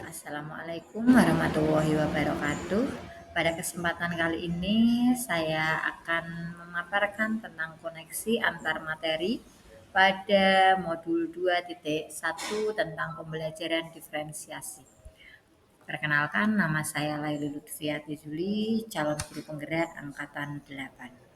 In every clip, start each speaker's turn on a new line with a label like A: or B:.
A: Assalamualaikum warahmatullahi wabarakatuh. Pada kesempatan kali ini saya akan memaparkan tentang koneksi antar materi pada modul 2.1 tentang pembelajaran diferensiasi. Perkenalkan, nama saya Laili Lutfiati Juli, calon guru penggerak angkatan 8.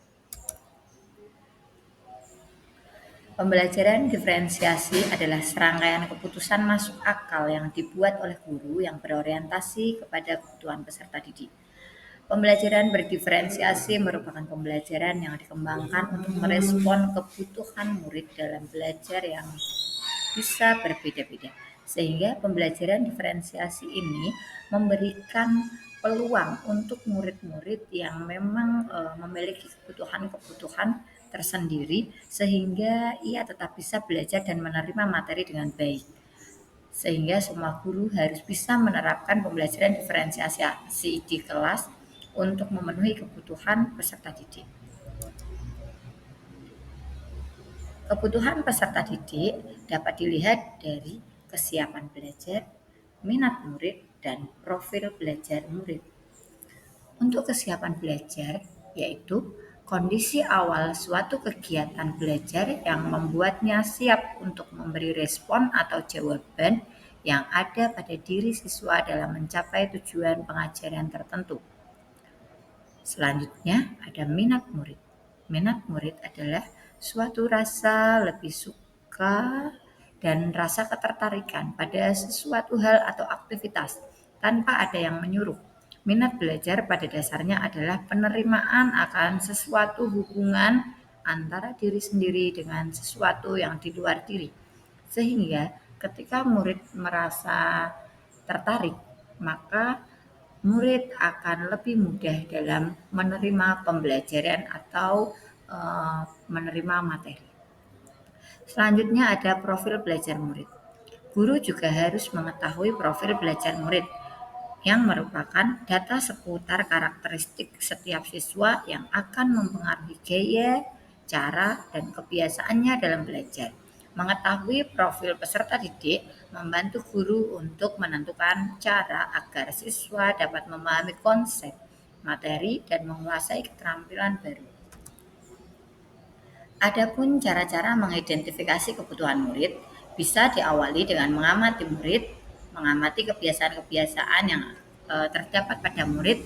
A: Pembelajaran diferensiasi adalah serangkaian keputusan masuk akal yang dibuat oleh guru yang berorientasi kepada kebutuhan peserta didik. Pembelajaran berdiferensiasi merupakan pembelajaran yang dikembangkan untuk merespon kebutuhan murid dalam belajar yang bisa berbeda-beda. Sehingga pembelajaran diferensiasi ini memberikan peluang untuk murid-murid yang memang memiliki kebutuhan-kebutuhan tersendiri sehingga ia tetap bisa belajar dan menerima materi dengan baik. Sehingga semua guru harus bisa menerapkan pembelajaran diferensiasi di kelas untuk memenuhi kebutuhan peserta didik. Kebutuhan peserta didik dapat dilihat dari kesiapan belajar, minat murid, dan profil belajar murid. Untuk kesiapan belajar, yaitu kondisi awal suatu kegiatan belajar yang membuatnya siap untuk memberi respon atau jawaban yang ada pada diri siswa dalam mencapai tujuan pengajaran tertentu. Selanjutnya ada minat murid. Minat murid adalah suatu rasa lebih suka dan rasa ketertarikan pada sesuatu hal atau aktivitas tanpa ada yang menyuruh. Minat belajar pada dasarnya adalah penerimaan akan sesuatu hubungan antara diri sendiri dengan sesuatu yang di luar diri. Sehingga ketika murid merasa tertarik, maka murid akan lebih mudah dalam menerima pembelajaran atau menerima materi. Selanjutnya ada profil belajar murid. Guru juga harus mengetahui profil belajar murid yang merupakan data seputar karakteristik setiap siswa yang akan mempengaruhi gaya, cara, dan kebiasaannya dalam belajar. Mengetahui profil peserta didik membantu guru untuk menentukan cara agar siswa dapat memahami konsep, materi, dan menguasai keterampilan baru. Adapun cara-cara mengidentifikasi kebutuhan murid bisa diawali dengan mengamati murid, mengamati kebiasaan-kebiasaan yang terdapat pada murid,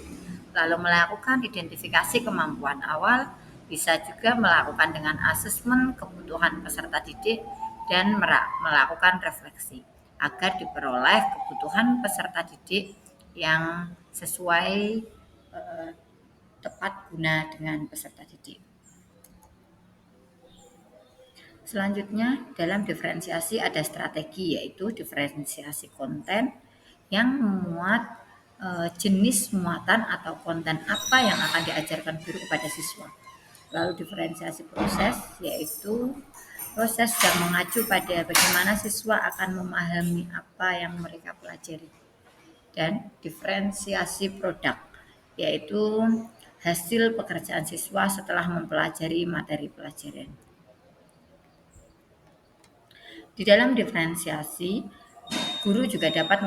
A: lalu melakukan identifikasi kemampuan awal, bisa juga melakukan dengan asesmen kebutuhan peserta didik dan melakukan refleksi agar diperoleh kebutuhan peserta didik yang sesuai tepat guna dengan peserta didik. Selanjutnya, dalam diferensiasi ada strategi, yaitu diferensiasi konten yang memuat jenis muatan atau konten apa yang akan diajarkan guru kepada siswa. Lalu diferensiasi proses, yaitu proses yang mengacu pada bagaimana siswa akan memahami apa yang mereka pelajari. Dan diferensiasi produk, yaitu hasil pekerjaan siswa setelah mempelajari materi pelajaran. Di dalam diferensiasi, guru juga dapat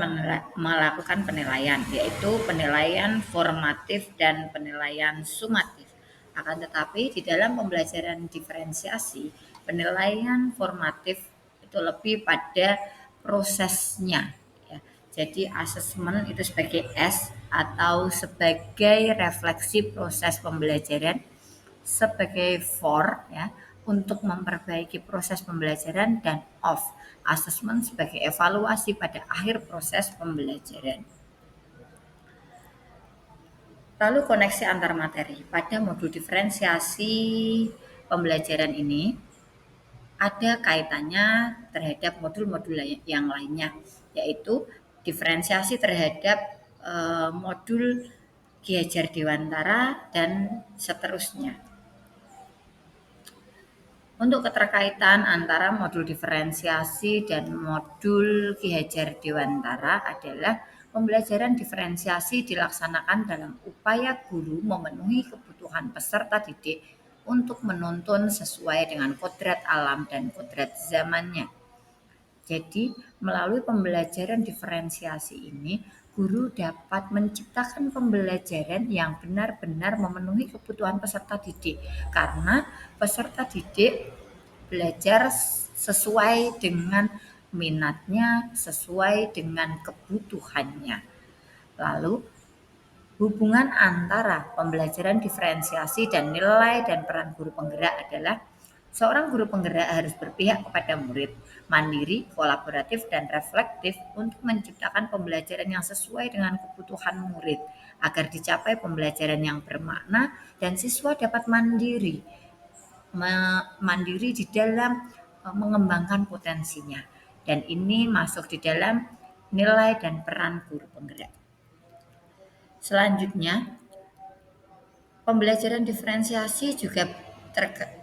A: melakukan penilaian, yaitu penilaian formatif dan penilaian sumatif. Akan tetapi di dalam pembelajaran diferensiasi, penilaian formatif itu lebih pada prosesnya. Ya. Jadi asesmen itu sebagai S atau sebagai refleksi proses pembelajaran, sebagai for ya untuk memperbaiki proses pembelajaran, dan off assessment sebagai evaluasi pada akhir proses pembelajaran. Lalu koneksi antar materi. Pada modul diferensiasi pembelajaran ini ada kaitannya terhadap modul-modul yang lainnya, yaitu diferensiasi terhadap modul Ki Hajar Dewantara dan seterusnya. Untuk keterkaitan antara modul diferensiasi dan modul Ki Hajar Dewantara adalah pembelajaran diferensiasi dilaksanakan dalam upaya guru memenuhi kebutuhan peserta didik untuk menuntun sesuai dengan kodrat alam dan kodrat zamannya. Jadi, melalui pembelajaran diferensiasi ini, guru dapat menciptakan pembelajaran yang benar-benar memenuhi kebutuhan peserta didik, karena peserta didik belajar sesuai dengan minatnya, sesuai dengan kebutuhannya. Lalu, hubungan antara pembelajaran diferensiasi dan nilai dan peran guru penggerak adalah seorang guru penggerak harus berpihak kepada murid, mandiri, kolaboratif, dan reflektif untuk menciptakan pembelajaran yang sesuai dengan kebutuhan murid agar dicapai pembelajaran yang bermakna dan siswa dapat mandiri di dalam mengembangkan potensinya. Dan ini masuk di dalam nilai dan peran guru penggerak. Selanjutnya, pembelajaran diferensiasi juga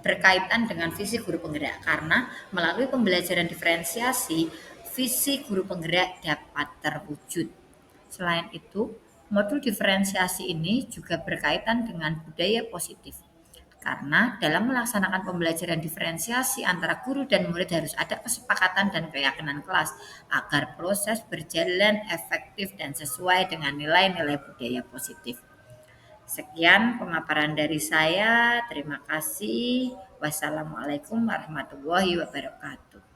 A: berkaitan dengan visi guru penggerak karena melalui pembelajaran diferensiasi, visi guru penggerak dapat terwujud. Selain itu, modul diferensiasi ini juga berkaitan dengan budaya positif. Karena dalam melaksanakan pembelajaran diferensiasi antara guru dan murid harus ada kesepakatan dan keyakinan kelas agar proses berjalan efektif dan sesuai dengan nilai-nilai budaya positif. Sekian pemaparan dari saya. Terima kasih. Wassalamualaikum warahmatullahi wabarakatuh.